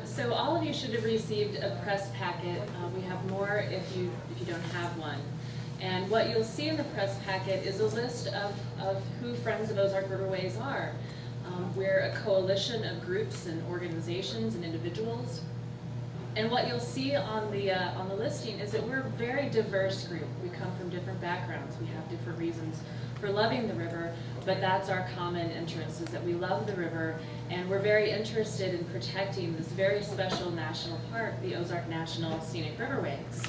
So all of you should have received a press packet. We have more if you don't have one. And what you'll see in the press packet is a list of who Friends of Ozark Riverways are. We're a coalition of groups and organizations and individuals. And what you'll see on the listing is that we're a very diverse group. We come from different backgrounds. We have different reasons for loving the river, but that's our common interest, is that we love the river, and we're very interested in protecting this very special national park, the Ozark National Scenic Riverways.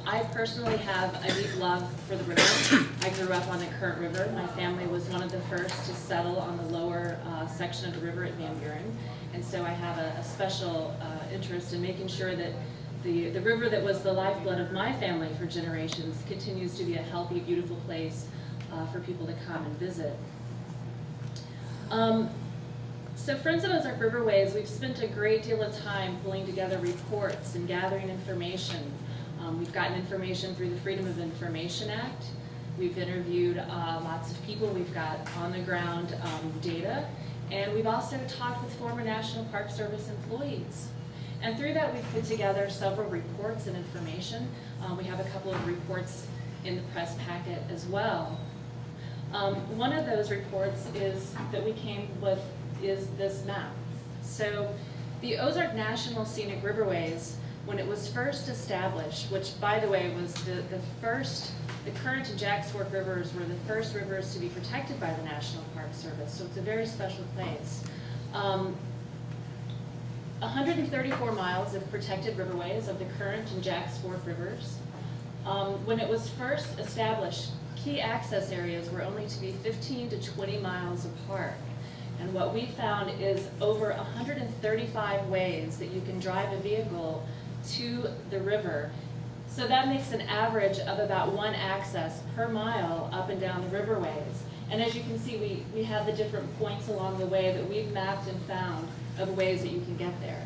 I personally have a deep love for the river. I grew up on the Current River. My family was one of the first to settle on the lower section of the river at Van Buren, and so I have a special interest in making sure that the river that was the lifeblood of my family for generations continues to be a healthy, beautiful place for people to come and visit. So Friends of Ozark Riverways, we've spent a great deal of time pulling together reports and gathering information. We've gotten information through the Freedom of Information Act. We've interviewed lots of people. We've got on-the-ground data. And we've also talked with former National Park Service employees. And through that, we've put together several reports and information. We have a couple of reports in the press packet as well. One of those reports that we came with is this map. So the Ozark National Scenic Riverways, when it was first established, which by the way was the Current and Jack's Fork rivers were the first rivers to be protected by the National Park Service, so it's a very special place. 134 miles of protected riverways of the Current and Jack's Fork rivers. When it was first established, key access areas were only to be 15 to 20 miles apart. And what we found is over 135 ways that you can drive a vehicle to the river. So that makes an average of about one access per mile up and down the riverways. And as you can see, we have the different points along the way that we've mapped and found of ways that you can get there.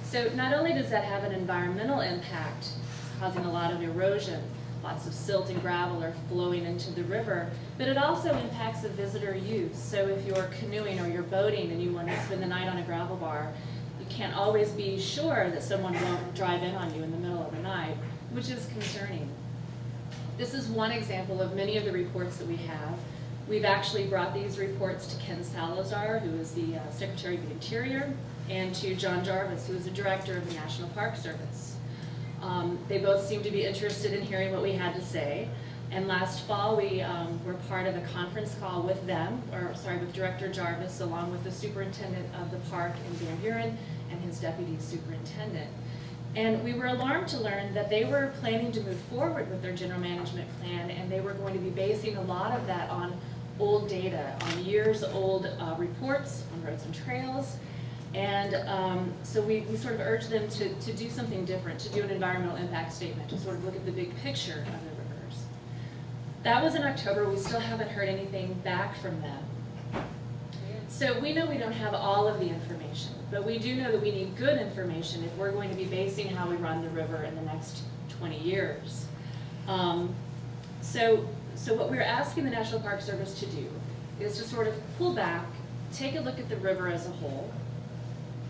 So not only does that have an environmental impact, it's causing a lot of erosion, lots of silt and gravel are flowing into the river, but it also impacts the visitor use. So if you're canoeing or you're boating and you want to spend the night on a gravel bar, you can't always be sure that someone won't drive in on you in the middle of the night, which is concerning. This is one example of many of the reports that we have. We've actually brought these reports to Ken Salazar, who is the Secretary of the Interior, and to John Jarvis, who is the Director of the National Park Service. They both seem to be interested in hearing what we had to say. And last fall, we were part of a conference call with them, with Director Jarvis, along with the superintendent of the park in Van Buren and his deputy superintendent. And we were alarmed to learn that they were planning to move forward with their general management plan, and they were going to be basing a lot of that on old data, on years old reports on roads and trails. And so we sort of urged them to do something different, to do an environmental impact statement, to sort of look at the big picture of the rivers. That was in October. We still haven't heard anything back from them. So we know we don't have all of the information, but we do know that we need good information if we're going to be basing how we run the river in the next 20 years. So what we're asking the National Park Service to do is to sort of pull back, take a look at the river as a whole,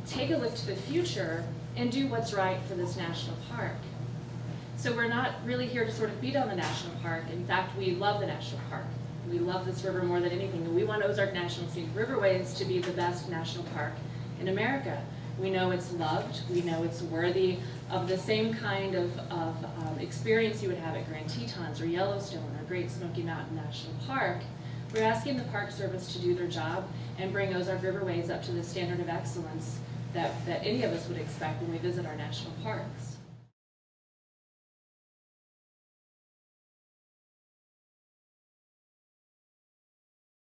take a look to the future, and do what's right for this national park. So we're not really here to sort of beat on the national park. In fact, we love the national park. We love this river more than anything. We want Ozark National Scenic Riverways to be the best national park in America. We know it's loved. We know it's worthy of the same kind of experience you would have at Grand Tetons or Yellowstone or Great Smoky Mountain National Park. We're asking the Park Service to do their job and bring Ozark Riverways up to the standard of excellence that any of us would expect when we visit our national parks.